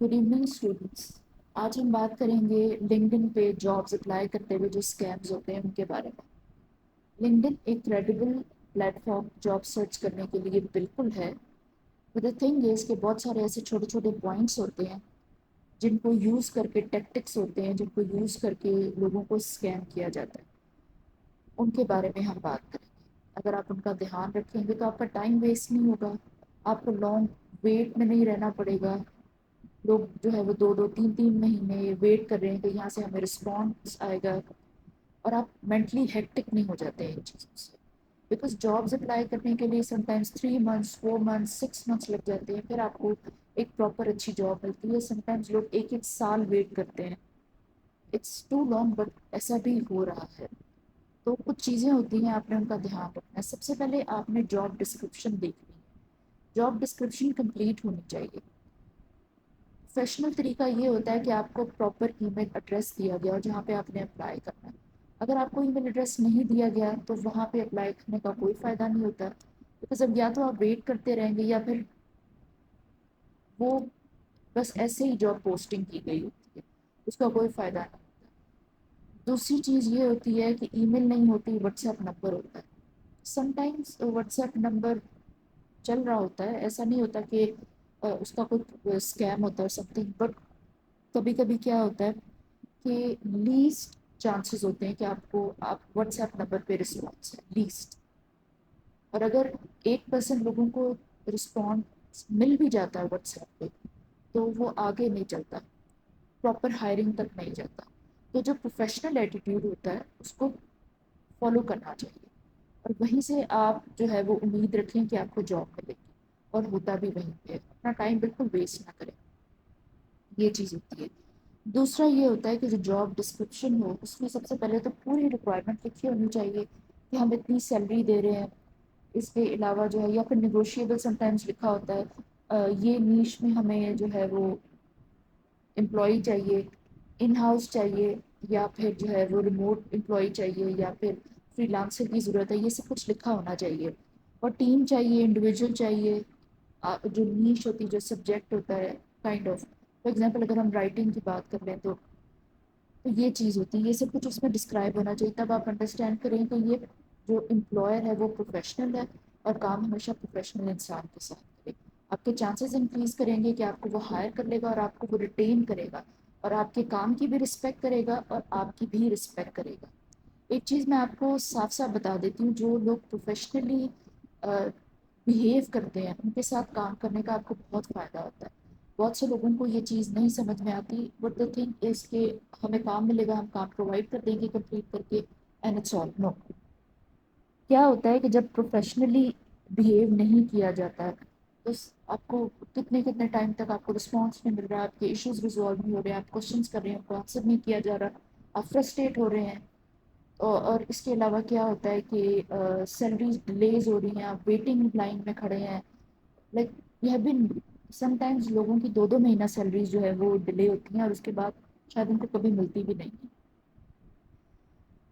Good evening students. आज हम बात करेंगे लिंक्डइन पे जॉब्स अप्लाई करते हुए जो स्कैम्स होते हैं उनके बारे में। लिंक्डइन एक क्रेडिबल प्लेटफॉर्म जॉब सर्च करने के लिए बिल्कुल है, बट द थिंग इज कि बहुत सारे ऐसे छोटे छोटे पॉइंट्स होते हैं जिनको यूज़ करके, टैक्टिक्स होते हैं जिनको यूज़ करके लोगों को स्कैम किया जाता है। उनके बारे में हम बात करेंगे। अगर आप उनका ध्यान रखेंगे तो आपका टाइम वेस्ट नहीं होगा, आपको लॉन्ग वेट में नहीं रहना पड़ेगा। लोग जो है वो दो दो तीन तीन महीने वेट कर रहे हैं कि यहाँ से हमें रिस्पॉन्स आएगा, और आप मेंटली हेक्टिक नहीं हो जाते हैं इन चीज़ों से। बिकॉज जॉब्स अप्लाई करने के लिए समटाइम्स 3 मंथ्स, 4 मंथ्स, 6 मंथ्स लग जाते हैं, फिर आपको एक प्रॉपर अच्छी जॉब मिलती है। समटाइम्स लोग एक एक साल वेट करते हैं। इट्स टू लॉन्ग, बट ऐसा भी हो रहा है। तो कुछ चीज़ें होती हैं, आपने उनका ध्यान रखना है। सबसे पहले आपने जॉब डिस्क्रिप्शन देखनी है। जॉब डिस्क्रिप्शन कंप्लीट होनी चाहिए। प्रोफेशनल तरीका ये होता है कि आपको प्रॉपर ईमेल एड्रेस दिया गया और जहाँ पे आपने अप्लाई करना है। अगर आपको ईमेल एड्रेस नहीं दिया गया तो वहाँ पे अप्लाई करने का कोई फ़ायदा नहीं होता, बिकॉज अब या तो आप वेट करते रहेंगे या फिर वो बस ऐसे ही जॉब पोस्टिंग की गई होती है, उसका कोई फ़ायदा नहीं। दूसरी चीज़ ये होती है कि ईमेल नहीं होती, व्हाट्सएप नंबर होता है। समटाइम्स व्हाट्सएप नंबर चल रहा होता है, ऐसा नहीं होता कि उसका कोई स्कैम होता है समथिंग, बट कभी कभी क्या होता है कि लीस्ट चांसेस होते हैं कि आपको आप व्हाट्सएप नंबर पे रिस्पॉन्स है लीस्ट। और अगर 1% लोगों को रिस्पॉन्स मिल भी जाता है व्हाट्सएप पे, तो वो आगे नहीं चलता, प्रॉपर हायरिंग तक नहीं जाता। तो जो प्रोफेशनल एटीट्यूड होता है उसको फॉलो करना चाहिए, और वहीं से आप जो है वो उम्मीद रखें कि आपको जॉब मिलेगी, और होता भी वहीं पे है। अपना टाइम बिल्कुल वेस्ट ना करें, ये चीज़ होती है। दूसरा ये होता है कि जो जॉब डिस्क्रिप्शन हो उसमें सबसे पहले तो पूरी रिक्वायरमेंट लिखी होनी चाहिए कि हम इतनी सैलरी दे रहे हैं। इसके अलावा जो है, या फिर निगोशिएबल समटाइम्स लिखा होता है, ये नीश में हमें जो है वो एम्प्लॉय चाहिए, इन हाउस चाहिए, या फिर जो है वो रिमोट एम्प्लॉय चाहिए, या फिर फ्रीलांसर की ज़रूरत है, ये सब कुछ लिखा होना चाहिए। और टीम चाहिए, इंडिविजुअल चाहिए। जो नीश होती है, जो सब्जेक्ट होता है, काइंड ऑफ फॉर एग्जांपल अगर हम राइटिंग की बात कर लें तो ये चीज़ होती है, ये सब कुछ उसमें डिस्क्राइब होना चाहिए। तब आप अंडरस्टैंड करें कि ये जो एम्प्लॉयर है वो प्रोफेशनल है, और काम हमेशा प्रोफेशनल इंसान के साथ करे। आपके चांसेस इंक्रीज करेंगे कि आपको वो हायर कर लेगा और आपको वो रिटेन करेगा, और आपके काम की भी रिस्पेक्ट करेगा और आपकी भी रिस्पेक्ट करेगा। एक चीज़ मैं आपको साफ साफ बता देती हूँ, जो लोग प्रोफेशनली बिहेव करते हैं उनके साथ काम करने का आपको बहुत फ़ायदा होता है। बहुत से लोगों को ये चीज़ नहीं समझ में आती, बट द थिंग इज़ कि हमें काम मिलेगा, हम काम प्रोवाइड कर देंगे कंप्लीट करके, एंड इट्स ऑल। नो, क्या होता है कि जब प्रोफेशनली बिहेव नहीं किया जाता है तो आपको कितने कितने टाइम तक आपको रिस्पॉन्स नहीं मिल रहा, आपके इश्यूज रिजॉल्व नहीं हो रहे, आप क्वेश्चंस कर रहे हैं, उनको आंसर नहीं किया जा रहा, आप फ्रस्ट्रेट हो रहे हैं। और इसके अलावा क्या होता है कि सैलरीज डिलेज हो रही हैं, आप वेटिंग लाइन में खड़े हैं। लाइक यह भी समटाइम्स लोगों की 2-2 महीना सैलरीज जो है वो डिले होती हैं, और उसके बाद शायद उनको कभी मिलती भी नहीं है।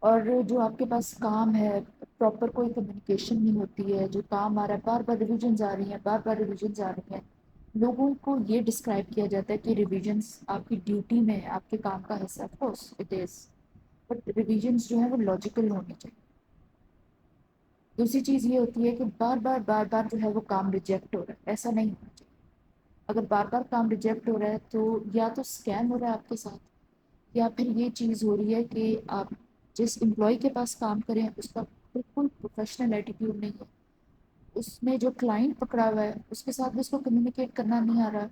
और जो आपके पास काम है, प्रॉपर कोई कम्युनिकेशन नहीं होती है, जो काम आ रहा है बार बार रिविजन्स आ रही हैं, बार बार रिविजन्स आ रही हैं। लोगों को ये डिस्क्राइब किया जाता है कि रिविजन्स आपकी ड्यूटी में है, आपके काम का हिस्सा, of course it is, but revisions जो है वो लॉजिकल होने चाहिए। दूसरी चीज़ ये होती है कि बार बार जो है वो काम रिजेक्ट हो रहा है, ऐसा नहीं होना चाहिए। अगर बार बार काम रिजेक्ट हो रहा है तो या तो स्कैम हो रहा है आपके साथ, या फिर ये चीज़ हो रही है कि आप जिस एम्प्लॉय के पास काम करें उसका बिल्कुल प्रोफेशनल एटीट्यूड नहीं है। उसमें जो क्लाइंट पकड़ा हुआ है उसके साथ भी उसको कम्युनिकेट करना नहीं आ रहा,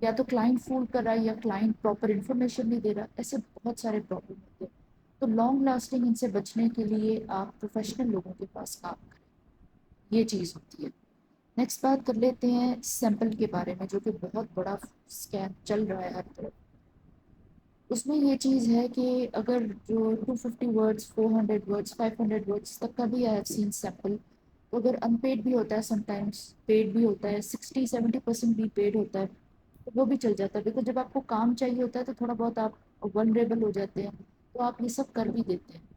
या तो क्लाइंट फूल कर रहा है, या क्लाइंट प्रॉपर इन्फॉर्मेशन नहीं दे रहा। ऐसे बहुत सारे प्रॉब्लम होते हैं। तो लॉन्ग लास्टिंग इनसे बचने के लिए आप प्रोफेशनल लोगों के पास काम करें, ये चीज़ होती है। नेक्स्ट बात कर लेते हैं सैंपल के बारे में, जो कि बहुत बड़ा स्कैम चल रहा है हर तरफ। उसमें ये चीज़ है कि अगर जो 250 वर्ड्स, 400 वर्ड्स, 500 वर्ड्स तक का भी आई हैव सीन सैम्पल, तो अगर अनपेड भी होता है, समटाइम्स पेड भी होता है, 60-70% भी पेड होता है, तो वो भी चल जाता है। बिकॉज जब आपको काम चाहिए होता है तो थोड़ा बहुत आप वनरेबल हो जाते हैं, तो आप ये सब कर भी देते हैं।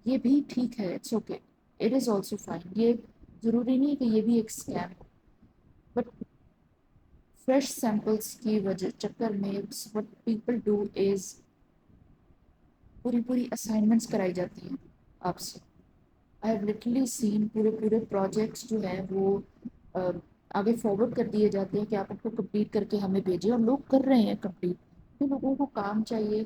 ये भी ठीक है, it's okay, it is also fine. ये ज़रूरी नहीं है कि ये भी एक स्कैम हो, बट فریش سیمپلس کی وجہ چکر میں what people do is پوری پوری اسائنمنٹس کرائی جاتی ہیں آپ سے. آئی ہیو لٹرلی سین پورے پورے پروجیکٹس جو ہیں وہ آگے فارورڈ کر دیے جاتے ہیں کہ آپ ان کو کمپلیٹ کر کے ہمیں بھیجیں، اور لوگ کر رہے ہیں کمپلیٹ. تو لوگوں کو کام چاہیے،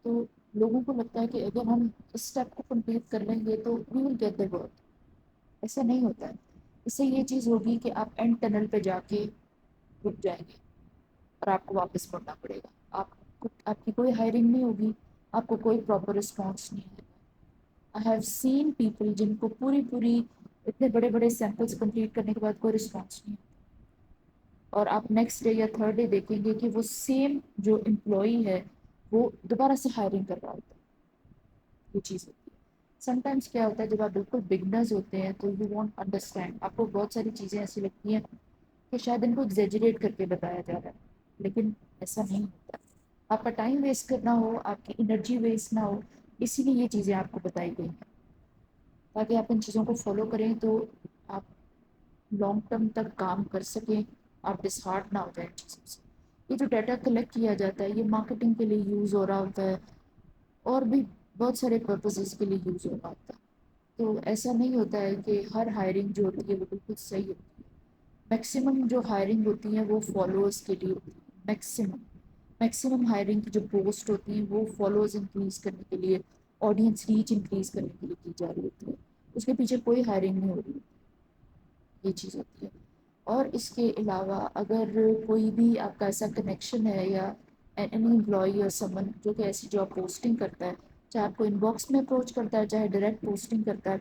تو لوگوں کو لگتا ہے کہ اگر ہم اس اسٹیپ کو کمپلیٹ کر لیں گے تو وی ول گیٹ دا ورک. ایسا نہیں ہوتا ہے. اس سے یہ چیز ہوگی کہ آپ اینڈ ٹنل پہ جا کے رک جائیں گے اور آپ کو واپس پڑھنا پڑے گا. آپ کی کوئی ہائرنگ نہیں ہوگی، آپ کو کوئی پراپر رسپانس نہیں ہے. آئی ہیو سین پیپل جن کو پوری پوری اتنے بڑے بڑے سیمپلس کمپلیٹ کرنے کے بعد کوئی رسپانس نہیں ہے، اور آپ نیکسٹ ڈے یا تھرڈ ڈے دیکھیں گے کہ وہ سیم جو امپلائی ہے وہ دوبارہ سے ہائرنگ کر رہا ہوتا ہے. یہ چیز ہوتی ہے. سم ٹائمس کیا ہوتا ہے جب آپ بالکل بگنرز ہوتے ہیں تو یو وانٹ انڈرسٹینڈ، آپ کو بہت ساری چیزیں ایسی لگتی ہیں کہ شاید ان کو ایگزیجریٹ کر کے بتایا جا رہا ہے، لیکن ایسا نہیں ہوتا. آپ کا ٹائم ویسٹ کرنا ہو، آپ کی انرجی ویسٹ نہ ہو، اسی لیے یہ چیزیں آپ کو بتائی گئی ہیں تاکہ آپ ان چیزوں کو فالو کریں تو آپ لانگ ٹرم تک کام کر سکیں، آپ ڈسہارٹ نہ ہو جائیں چیزوں سے. یہ جو ڈیٹا کلیکٹ کیا جاتا ہے یہ مارکیٹنگ کے لیے یوز ہو رہا ہوتا ہے، اور بھی بہت سارے پرپزز کے لیے یوز ہو رہا ہوتا ہے. تو ایسا نہیں ہوتا ہے کہ ہر ہائرنگ جو ہوتی ہے وہ بالکل صحیح ہوتی ہے. میکسیمم جو ہائرنگ ہوتی ہیں وہ فالوورس کے لیے ہوتی ہے. میکسیمم ہائرنگ کی جو پوسٹ ہوتی ہیں وہ فالوورز انکریز کرنے کے لیے، آڈینس ریچ انکریز کرنے کے لیے کی جا رہی ہوتی ہے. اس کے پیچھے کوئی ہائرنگ نہیں ہو رہی. یہ چیز ہوتی ہے. اور اس کے علاوہ اگر کوئی بھی آپ کا ایسا کنیکشن ہے یا اینی امپلائی اور سمن جو کہ ایسی جاب پوسٹنگ کرتا ہے، چاہے آپ کو ان باکس میں اپروچ کرتا ہے چاہے ڈائریکٹ پوسٹنگ کرتا ہے،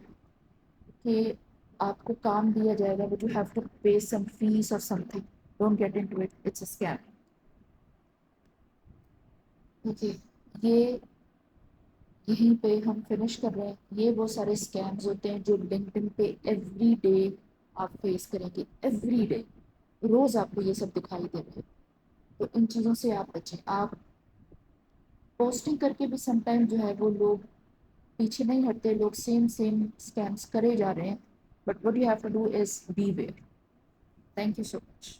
کہ آپ کو کام دیا جائے گا but you have to pay some fees اور something, don't get into it, it's a scheme. Okay, یہ یہیں پہ ہم فنش کر رہے ہیں. یہ وہ سارے اسکیمز ہوتے ہیں جو لنکڈن پہ ایوری ڈے آپ فیس کریں گے. ایوری ڈے روز آپ کو یہ سب دکھائی دے رہے ہیں. تو ان چیزوں سے آپ بچیں. آپ پوسٹنگ کر کے بھی سم ٹائم جو ہے وہ لوگ پیچھے نہیں ہٹتے، لوگ سیم اسکیمس کرے جا رہے ہیں. But what you have to do is be aware. Thank you so much.